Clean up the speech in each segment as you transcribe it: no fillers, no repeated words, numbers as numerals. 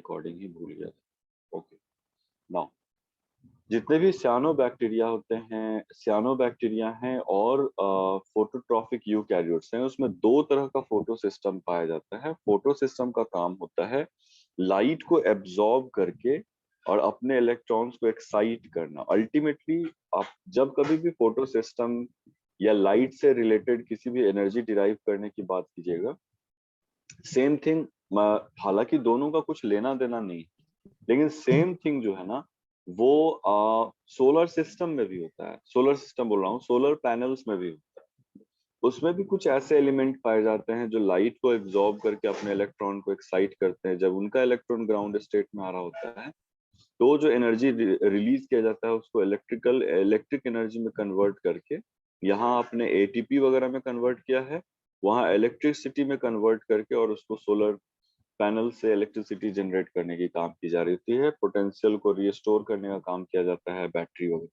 Recording ही भूल गया था। ओके, नाउ जितने भी सियानो बैक्टीरिया हैं और फोटोट्रॉफिक यूकैरियोट्स हैं, उसमें दो तरह का फोटो सिस्टम पाया जाता है। फोटो सिस्टम का काम होता है लाइट को एब्जॉर्ब करके और अपने इलेक्ट्रॉन्स को एक्साइट करना। अल्टीमेटली आप जब कभी भी फोटो सिस्टम या लाइट से रिलेटेड किसी भी एनर्जी डिराइव करने की बात कीजिएगा, सेम थिंग, हालांकि दोनों का कुछ लेना देना नहीं, लेकिन सेम थिंग जो है ना वो सोलर सिस्टम में भी होता है। सोलर सिस्टम बोल रहा हूँ, सोलर पैनल्स में भी होता है। उसमें भी कुछ ऐसे एलिमेंट पाए जाते हैं जो लाइट को एब्जॉर्ब करके अपने इलेक्ट्रॉन को एक्साइट करते हैं। जब उनका इलेक्ट्रॉन ग्राउंड स्टेट में आ रहा होता है तो जो एनर्जी रिलीज किया जाता है उसको इलेक्ट्रिक एनर्जी में कन्वर्ट करके, यहाँ आपने एटीपी वगैरह में कन्वर्ट किया है, वहाँ इलेक्ट्रिसिटी में कन्वर्ट करके और उसको सोलर पैनल से इलेक्ट्रिसिटी जनरेट करने की काम की जा रही होती है। पोटेंशियल को रिस्टोर करने का काम किया जाता है बैटरी वगैरह।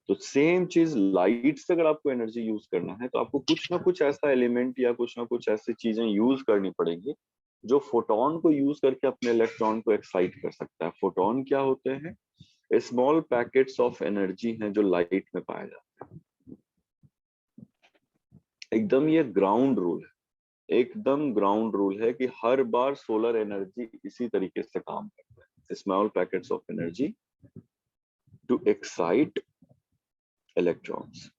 तो सेम चीज लाइट से अगर आपको एनर्जी यूज करना है तो आपको कुछ ना कुछ ऐसा एलिमेंट या कुछ ना कुछ ऐसी चीजें यूज करनी पड़ेंगी जो फोटोन को यूज करके अपने इलेक्ट्रॉन को एक्साइट कर सकता है। फोटोन क्या होते हैं? स्मॉल पैकेट्स ऑफ एनर्जी हैं जो लाइट में पाए जाते हैं। एकदम ये ग्राउंड रूल है, एकदम ग्राउंड रूल है कि हर बार सोलर एनर्जी इसी तरीके से काम करता है। Small packets of energy to excite electrons.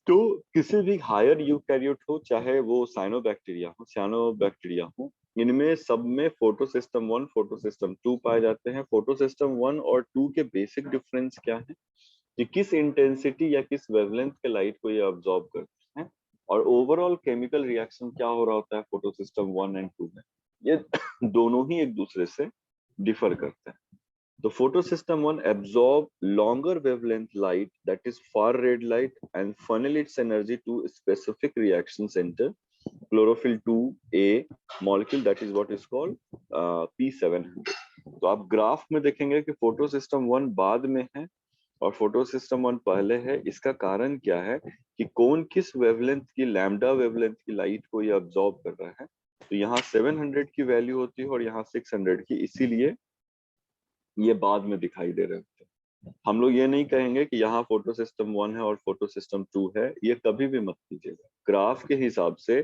तो किसी भी हायर यूकैरियोट हो, चाहे वो साइनोबैक्टीरिया हो, इनमें सब में फोटो सिस्टम 1 फोटो सिस्टम 2 पाए जाते हैं। फोटो सिस्टम 1 और 2 के बेसिक डिफरेंस क्या है कि किस इंटेंसिटी या किस वेवलेंथ के लाइट को ये अब्सॉर्ब करते हैं, और ओवरऑल केमिकल रिएक्शन क्या हो रहा होता है फोटो सिस्टम 1 एंड 2 में। ये दोनों ही एक दूसरे से डिफर करते हैं। The photosystem one absorb longer wavelength light, that is far red light, and funnel its energy to a specific reaction center, chlorophyll 2a molecule, that is what is called P700. तो आप graph में देखेंगे कि photo system one बाद में है और photosystem one पहले है। इसका कारण क्या है कि कौन किस वेवलेंथ की, लैम्डा वेवलेंथ की लाइट को ये अब्सॉर्ब कर रहा है। तो यहाँ 700 की वैल्यू होती है और यहाँ 600 की, इसीलिए ये बाद में दिखाई दे रहे होते हैं। हम लोग ये नहीं कहेंगे कि यहाँ फोटो सिस्टम 1 है और फोटो सिस्टम 2 है, ये कभी भी मत कीजिएगा। ग्राफ के हिसाब से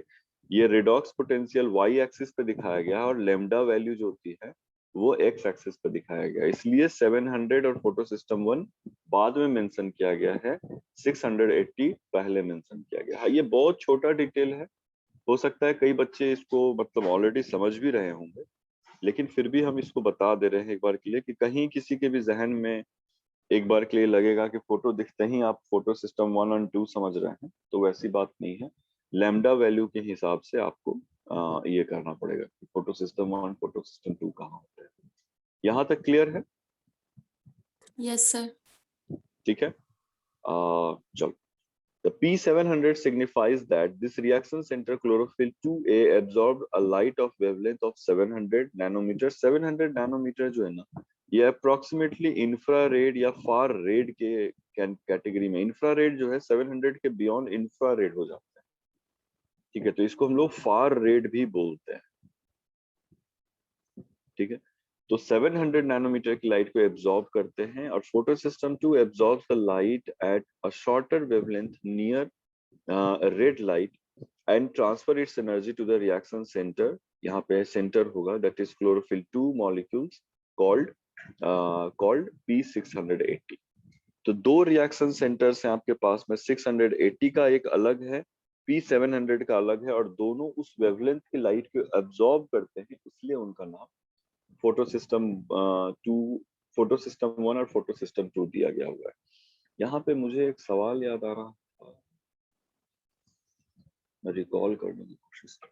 ये रिडॉक्स पोटेंशियल वाई एक्सिस पे दिखाया गया है और लेमडा वैल्यू जो होती है वो एक्स एक्सिस पे दिखाया गया है। इसलिए 700 और फोटो सिस्टम 1 बाद में मेंशन किया गया है, 680 पहले मेंशन किया गया है। ये बहुत छोटा डिटेल है, हो सकता है कई बच्चे इसको मतलब ऑलरेडी समझ भी रहे होंगे, लेकिन फिर भी हम इसको बता दे रहे हैं एक बार के लिए कि कहीं किसी के भी जहन में एक बार के लिए लगेगा कि फोटो दिखते ही आप फोटो सिस्टम 1 और 2 समझ रहे हैं, तो वैसी बात नहीं है। लैम्डा वैल्यू के हिसाब से आपको ये करना पड़ेगा कि फोटो सिस्टम 1 फोटो सिस्टम 2 कहाँ होते हैं। यहाँ तक क्लियर है? Yes sir. ठीक है, चलो। The P700 signifies that this reaction center chlorophyll 2a absorbed a light of wavelength of 700 nanometer। 700 nanometer जो है ना, ये अप्रोक्सीमेटली इंफ्रारेड या फार रेड के कैटेगरी में। इंफ्रारेड जो है 700 के बियॉन्ड इंफ्रारेड हो जाता है, ठीक है, तो इसको हम लोग फार रेड भी बोलते हैं, ठीक है। तो 700 नैनोमीटर की लाइट को एब्जॉर्ब करते हैं और photosystem 2 absorbs the light at a shorter wavelength near red light and transfer its energy to the reaction centre. यहाँ पे सेंटर होगा, that is chlorophyll 2 molecules called P680। तो दो रिएक्शन सेंटर्स हैं आपके पास में, 680 का एक अलग है, P700 का अलग है, और दोनों उस वेवलेंथ की लाइट को एब्जॉर्ब करते हैं, इसलिए उनका नाम फोटो सिस्टम 2, फोटो सिस्टम 1 और फोटो सिस्टम 2 दिया गया हुआ है। यहाँ पे मुझे एक सवाल याद आ रहा था, मैं रिकॉल करने की कोशिश कर,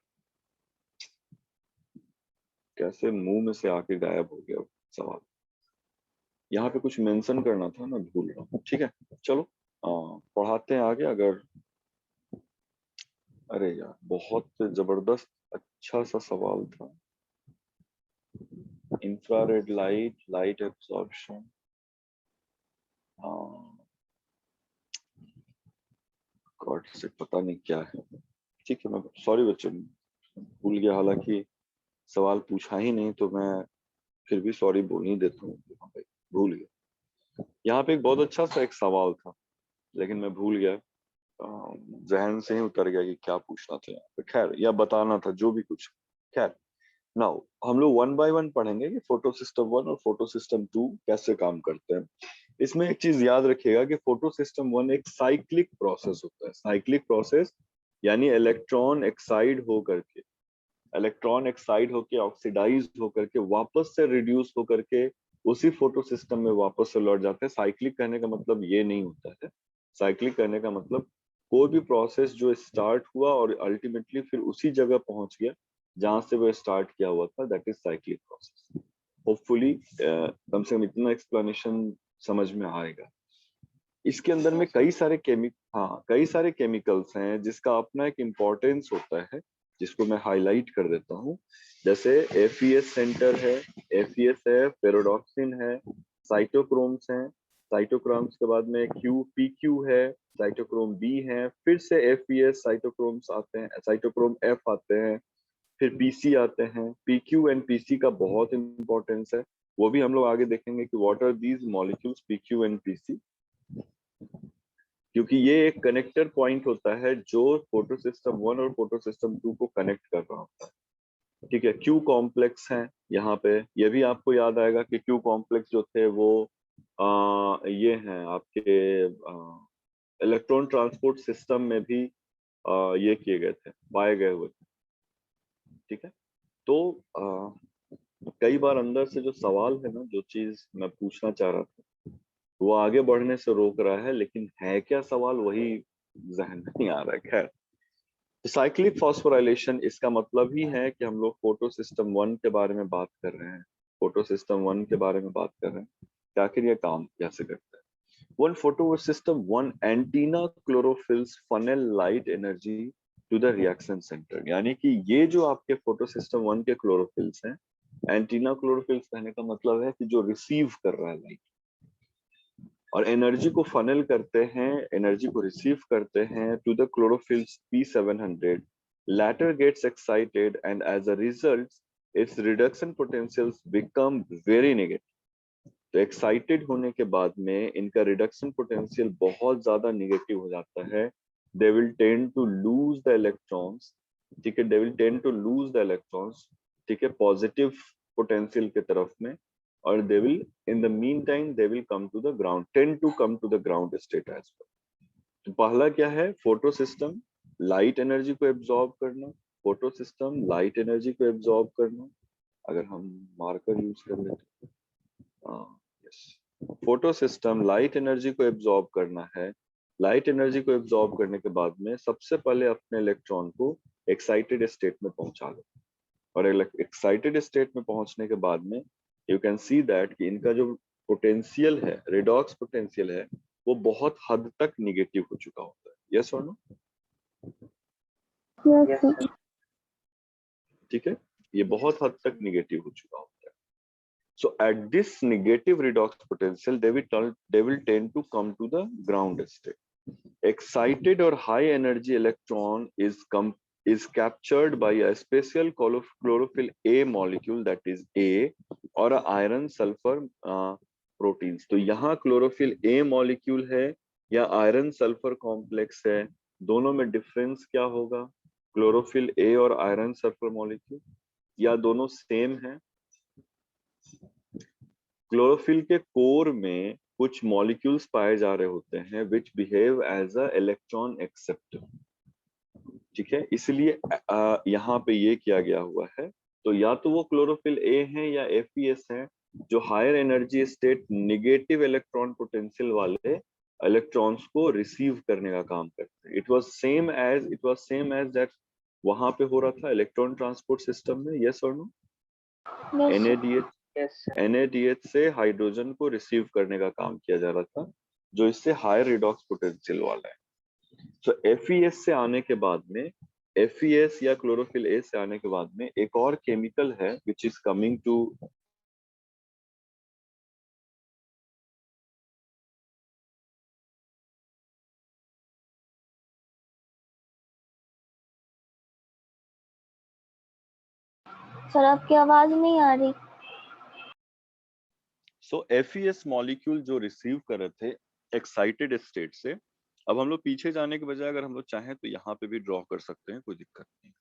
कैसे मुंह में से आके गायब हो गया सवाल। यहाँ पे कुछ मेंशन करना था, मैं भूल रहा हूँ। ठीक है, चलो पढ़ाते हैं आगे। अगर, अरे यार बहुत जबरदस्त अच्छा सा सवाल था। Infrared light, light absorption, God से पता नहीं क्या है। ठीक है, मैं सॉरी बच्चों, भूल गया। हालांकि सवाल पूछा ही नहीं, तो मैं फिर भी सॉरी बोल ही देता हूँ कि हाँ भाई भूल गया। यहाँ पे एक बहुत अच्छा सा एक सवाल था, लेकिन मैं भूल गया, जहन से ही उतर गया कि क्या पूछना था यहाँ पे, खैर या बताना था, जो भी कुछ। खैर, नाउ हम लोग वन बाय वन पढ़ेंगे कि फोटो सिस्टम वन और फोटो सिस्टम टू कैसे काम करते हैं। इसमें एक चीज याद रखिएगा कि फोटो सिस्टम वन एक साइक्लिक प्रोसेस होता है। साइक्लिक प्रोसेस यानी इलेक्ट्रॉन एक्साइड होके ऑक्सीडाइज होकर के वापस से रिड्यूस होकर के उसी फोटो सिस्टम में वापस से लौट जाते हैं। साइक्लिक कहने का मतलब ये नहीं होता है। साइक्लिक कहने का मतलब कोई भी प्रोसेस जो स्टार्ट हुआ और अल्टीमेटली फिर उसी जगह पहुंच गया जहां से वो स्टार्ट किया हुआ था, that is cyclic process. Hopefully कम से कम इतना एक्सप्लेनेशन समझ में आएगा। इसके अंदर में कई सारे केमिकल्स हैं जिसका अपना एक इम्पोर्टेंस होता है, जिसको मैं हाईलाइट कर देता हूँ। जैसे एफईएस सेंटर है, एफईएस है, फेरोडॉक्सिन है, साइटोक्रोम्स हैं, साइटोक्रोम्स के बाद में क्यू पीक्यू है, साइटोक्रोम बी है, फिर से एफईएस साइटोक्रोम्स आते हैं, साइटोक्रोम एफ आते हैं, फिर पीसी आते हैं। पीक्यू एंड पीसी का बहुत इंपॉर्टेंस है, वो भी हम लोग आगे देखेंगे कि what are these molecules PQ and PC, क्योंकि ये एक कनेक्टर पॉइंट होता है जो फोटो सिस्टम वन और फोटो सिस्टम टू को कनेक्ट कर रहा होता है। ठीक है, क्यू कॉम्प्लेक्स है यहाँ पे, ये भी आपको याद आएगा कि क्यू कॉम्प्लेक्स जो थे वो ये हैं आपके इलेक्ट्रॉन ट्रांसपोर्ट सिस्टम में भी ये किए गए थे, पाए गए हुए थे। ठीक है, तो कई बार अंदर से जो सवाल है ना, जो चीज मैं पूछना चाह रहा था वो आगे बढ़ने से रोक रहा है, लेकिन है क्या सवाल वही जहन में नहीं आ रहा है। खैर, साइक्लिक फॉस्फोराइलेशन इसका मतलब ही है कि हम लोग फोटो सिस्टम वन के बारे में बात कर रहे हैं। फोटो सिस्टम वन के बारे में बात कर रहे हैं कि आखिर ये काम कैसे करता है। One photosystem one antenna chlorophylls funnel light energy to the reaction centre, यानी कि ये जो आपके फोटो सिस्टम वन के क्लोरोफिल्स हैं, एंटीना क्लोरोफिल्स कहने का मतलब है कि जो रिसीव कर रहा है लाइट, और एनर्जी को फनल करते हैं, एनर्जी को रिसीव करते हैं to the chlorophylls P700, latter gets excited and as a result its reduction potentials become very negative। तो एक्साइटेड होने के बाद में इनका रिडक्शन पोटेंशियल बहुत ज्यादा निगेटिव हो जाता है। They will tend to lose the electrons. ठीक है, they will tend to lose the electrons, ठीक है, पॉजिटिव पोटेंशियल के तरफ में, और they will in the meantime they will come to the ground, tend to come to the ground state as well. तो पहला क्या है, फोटो सिस्टम लाइट एनर्जी को एब्जॉर्ब करना। फोटो सिस्टम लाइट एनर्जी को एब्जॉर्ब करना। अगर हम मार्कर यूज कर लेते हैं, फोटो सिस्टम लाइट एनर्जी को एब्जॉर्ब करना है। लाइट एनर्जी को एब्जॉर्ब करने के बाद में सबसे पहले अपने इलेक्ट्रॉन को एक्साइटेड स्टेट में पहुंचा लो, और एक्साइटेड स्टेट में पहुंचने के बाद में यू कैन सी दैट कि इनका जो पोटेंशियल है, रिडॉक्स पोटेंशियल है, वो बहुत हद तक निगेटिव हो चुका होता है। यस और नो? ठीक है, ये बहुत हद तक निगेटिव हो चुका होता है। So at this negative redox potential, they will tend to come to the ground state. Excited or high energy electron is captured by a special chlorophyll A molecule, that is A, or a iron sulfur proteins। तो यहाँ chlorophyll A molecule है या iron sulfur complex है, दोनों में difference क्या होगा? chlorophyll A और iron sulfur molecule, या दोनों सेम है? क्लोरोफिल के कोर में कुछ मॉलिक्यूल्स पाए जा रहे होते हैं which behave as a electron acceptor. ठीक है, इसलिए यहाँ पे ये किया गया हुआ है। तो या तो वो क्लोरोफिल ए है या एफईएस है जो higher energy state negative electron potential वाले इलेक्ट्रॉन्स को रिसीव करने का काम करते हैं। It was same as that वहां पे हो रहा था इलेक्ट्रॉन ट्रांसपोर्ट सिस्टम में। यस और नो? NADH से हाइड्रोजन को रिसीव करने का काम किया जा रहा था, जो इससे हायर रिडॉक्स पोटेंशियल वाला है। तो FES से आने के बाद में, FES या क्लोरोफिल ए से आने के बाद में एक और केमिकल है which is coming to sir आपकी आवाज नहीं आ रही। सो FES मॉलिक्यूल जो रिसीव कर रहे थे एक्साइटेड स्टेट से, अब हम लोग पीछे जाने के बजाय अगर हम लोग चाहें तो यहाँ पे भी ड्रॉ कर सकते हैं, कोई दिक्कत नहीं।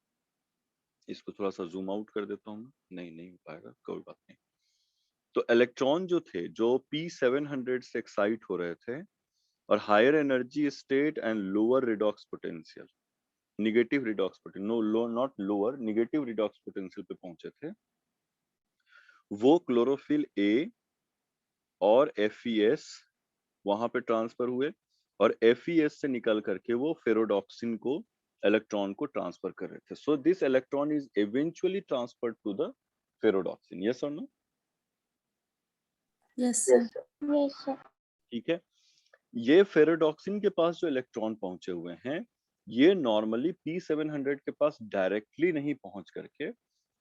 इसको थोड़ा सा जूम आउट कर देता हूँ। नहीं हो पाएगा, कोई बात नहीं। तो इलेक्ट्रॉन जो थे जो P700 से एक्साइट हो रहे थे और higher energy state and lower redox potential, negative redox potential, not lower, negative redox potential पे पहुंचे थे, वो क्लोरोफिल ए और FES वहां पे ट्रांसफर हुए और FES से निकल करके वो फेरोडॉक्सिन को, इलेक्ट्रॉन को ट्रांसफर कर रहे थे। So this electron is eventually transferred to the ferredoxin. Yes और no? Yes sir. Yes sir. ठीक है। ये फेरोडॉक्सिन के पास जो इलेक्ट्रॉन पहुंचे हुए हैं, ये नॉर्मली P700 के पास डायरेक्टली नहीं पहुंच करके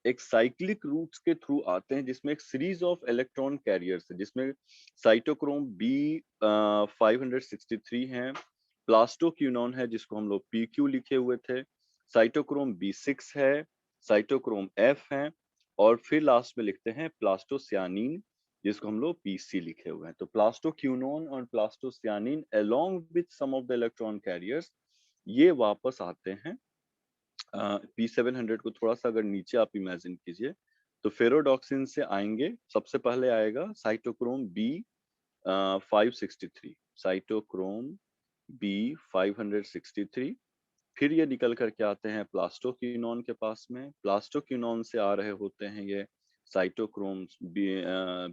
एक साइक्लिक रूट्स के थ्रू आते हैं, जिसमें एक सीरीज ऑफ इलेक्ट्रॉन कैरियर्स है, जिसमें साइटोक्रोम B563 है, प्लास्टोक्यूनॉन है जिसको हम लोग PQ लिखे हुए थे, साइटोक्रोम B6 है, साइटोक्रोम F है, और फिर लास्ट में लिखते हैं प्लास्टोसियानिन जिसको हम लोग PC लिखे हुए हैं। तो प्लास्टोक्यूनॉन और plastocyanin along with some of the electron carriers ये वापस आते हैं। P700 को थोड़ा सा अगर नीचे आप इमेजिन कीजिए तो फेरोडॉक्सिन से आएंगे, सबसे पहले आएगा साइटोक्रोम B563, साइटोक्रोम B563, फिर ये निकल करके आते हैं प्लास्टोक्यूनॉन के पास में, प्लास्टोक्यूनॉन से आ रहे होते हैं ये साइटोक्रोम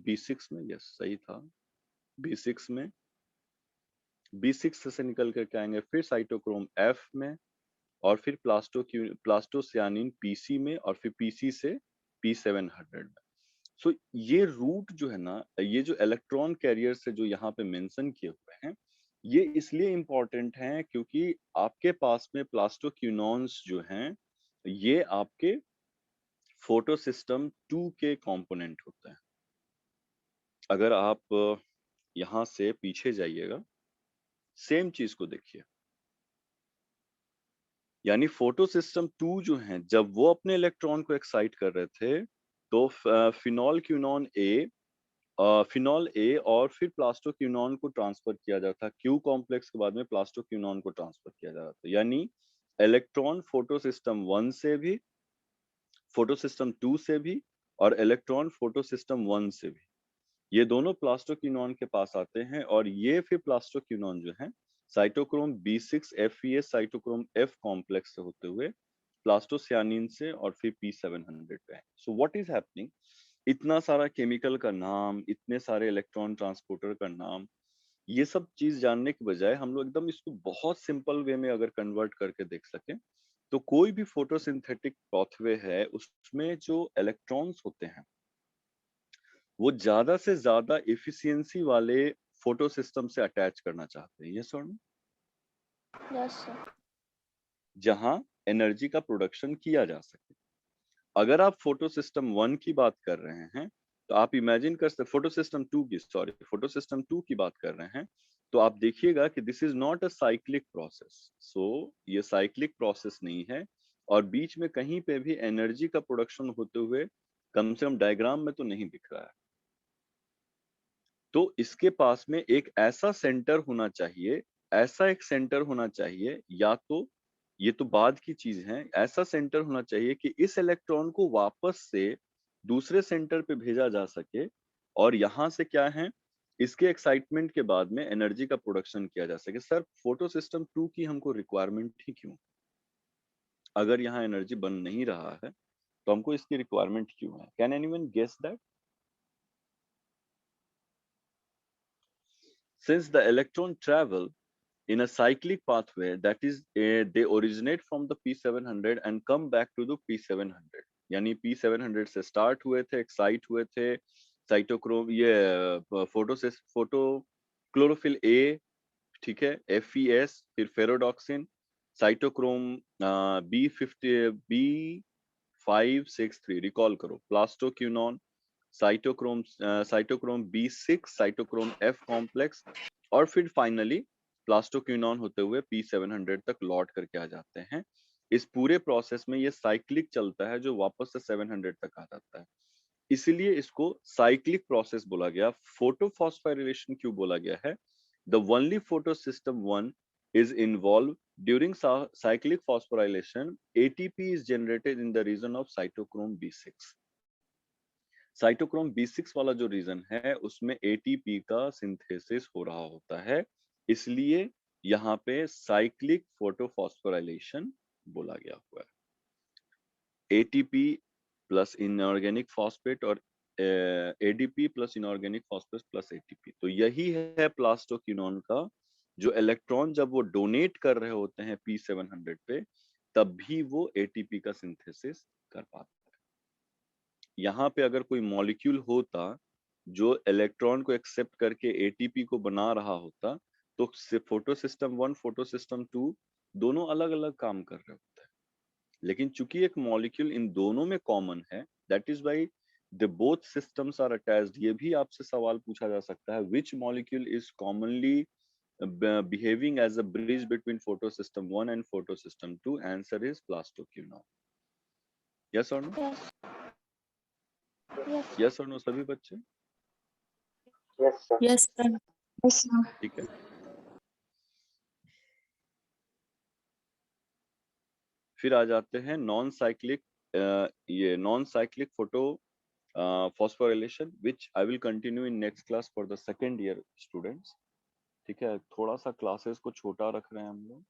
B6 में, यस सही था, B6 में, B6 से निकल करके आएंगे फिर साइटोक्रोम F में, और फिर प्लास्टोसियानिन PC में, और फिर PC से P700 में। सो ये रूट जो है ना, ये जो इलेक्ट्रॉन कैरियर से जो यहाँ पे मेंशन किए हुए हैं, ये इसलिए इम्पोर्टेंट हैं क्योंकि आपके पास में प्लास्टोक्यूनॉन्स जो हैं ये आपके फोटो सिस्टम 2 के कंपोनेंट होते हैं। अगर आप यहाँ से पीछे जाइएगा, सेम चीज को देखिए, यानी फोटो सिस्टम 2 जो है जब वो अपने इलेक्ट्रॉन को एक्साइट कर रहे थे तो फिनॉल क्यूनॉन ए, फिनॉल ए और फिर प्लास्टोक्यूनॉन को ट्रांसफर किया जाता था, क्यू कॉम्प्लेक्स के बाद में प्लास्टोक्यूनॉन को ट्रांसफर किया जाता था, यानी इलेक्ट्रॉन फोटो सिस्टम 1 से भी, फोटो सिस्टम 2 से भी, और इलेक्ट्रॉन फोटो सिस्टम 1 से भी, ये दोनों प्लास्टोक्यूनॉन के पास आते हैं, और ये फिर प्लास्टोक्यूनॉन जो है cytochrome B6 FES cytochrome F complex से होते हुए प्लास्टोसियानिन से और फिर P700 पे है। सो व्हाट इज हैपनिंग, इतना सारा केमिकल का नाम, इतने सारे इलेक्ट्रॉन ट्रांसपोर्टर का नाम, ये सब चीज जानने के बजाय हम लोग एकदम इसको बहुत सिंपल वे में अगर कन्वर्ट करके देख सकें तो कोई भी फोटोसिंथेटिक पाथवे है उसमें जो इलेक्ट्रॉन्स होते हैं वो ज्यादा से ज्यादा एफिशिएंसी वाले फोटो सिस्टम से अटैच करना चाहते हैं, ये सुन, यस सर। जहां एनर्जी का प्रोडक्शन किया जा सके। अगर आप फोटो सिस्टम 1 की बात कर रहे हैं तो आप इमेजिन कर सकते, फोटो सिस्टम 2 की, सॉरी फोटो सिस्टम 2 की बात कर रहे हैं तो आप देखिएगा कि this is not a cyclic process. So ये साइक्लिक प्रोसेस नहीं है, और बीच में कहीं पे भी एनर्जी का प्रोडक्शन होते हुए कम से कम डायग्राम में तो नहीं दिख रहा है। तो इसके पास में एक ऐसा सेंटर होना चाहिए, ऐसा एक सेंटर होना चाहिए, या तो ये तो बाद की चीज है, ऐसा सेंटर होना चाहिए कि इस इलेक्ट्रॉन को वापस से दूसरे सेंटर पे भेजा जा सके, और यहाँ से क्या है, इसके एक्साइटमेंट के बाद में एनर्जी का प्रोडक्शन किया जा सके। सर फोटो सिस्टम 2 की हमको रिक्वायरमेंट ही क्यों, अगर यहाँ एनर्जी बन नहीं रहा है तो हमको इसकी रिक्वायरमेंट क्यों है? Can anyone guess that? Since the electron travel in a cyclic pathway, that is they originate from the P700 and come back to the P700, यानी P700 से स्टार्ट हुए थे, एक्साइट हुए थे, साइटोक्रोम ये फोटो क्लोरोफिल ए, ठीक है, FES, फिर फेरोडॉक्सिन, साइटोक्रोम B563, रिकॉल करो, plastoquinone, cytochrome B6 cytochrome F complex, और फिर फाइनली प्लास्टोक्यूनॉन होते हुए P700 तक लौट करके आ जाते हैं। इस पूरे प्रोसेस में ये साइक्लिक चलता है जो वापस से 700 तक आ जाता है, इसलिए इसको साइक्लिक प्रोसेस बोला गया। फोटोफॉस्फोराइलेशन क्यों बोला गया है? The only photo system 1 is involved during cyclic phosphorylation. ATP is generated in the region of cytochrome B6. Cytochrome B6 वाला जो रीजन है उसमें ATP का सिंथेसिस हो रहा होता है, इसलिए यहाँ पे साइक्लिक फोटोफॉस्फोराइलेशन बोला गया हुआ है। ATP प्लस इनऑर्गेनिक फॉस्फेट और ADP plus inorganic phosphate plus ATP, तो यही है प्लास्टोक्विनोन का, जो इलेक्ट्रॉन जब वो डोनेट कर रहे होते हैं P700 पे, तब भी वो ATP का सिंथेसिस कर पाता है। यहाँ पे अगर कोई मॉलिक्यूल होता जो इलेक्ट्रॉन को एक्सेप्ट करके ATP को बना रहा होता, तो फोटो सिस्टम 1 फोटो सिस्टम 2 दोनों अलग अलग काम कर रहे होते हैं, लेकिन चूंकि एक मॉलिक्यूल इन दोनों में कॉमन है, that is why the both systems are attached. ये भी आपसे सवाल पूछा जा सकता है, which molecule is commonly behaving as a bridge between photosystem 1 and photosystem 2? Answer is plastoquinone. Yes or no? Yes. Yes. Yes or no सभी बच्चे? Yes, sir. Yes, sir. Yes, sir. ठीक है। फिर आ जाते हैं नॉन साइक्लिक, ये non cyclic photo phosphorylation, which I will continue in next class for the second year students। ठीक है, थोड़ा सा क्लासेस को छोटा रख रहे हैं हम लोग।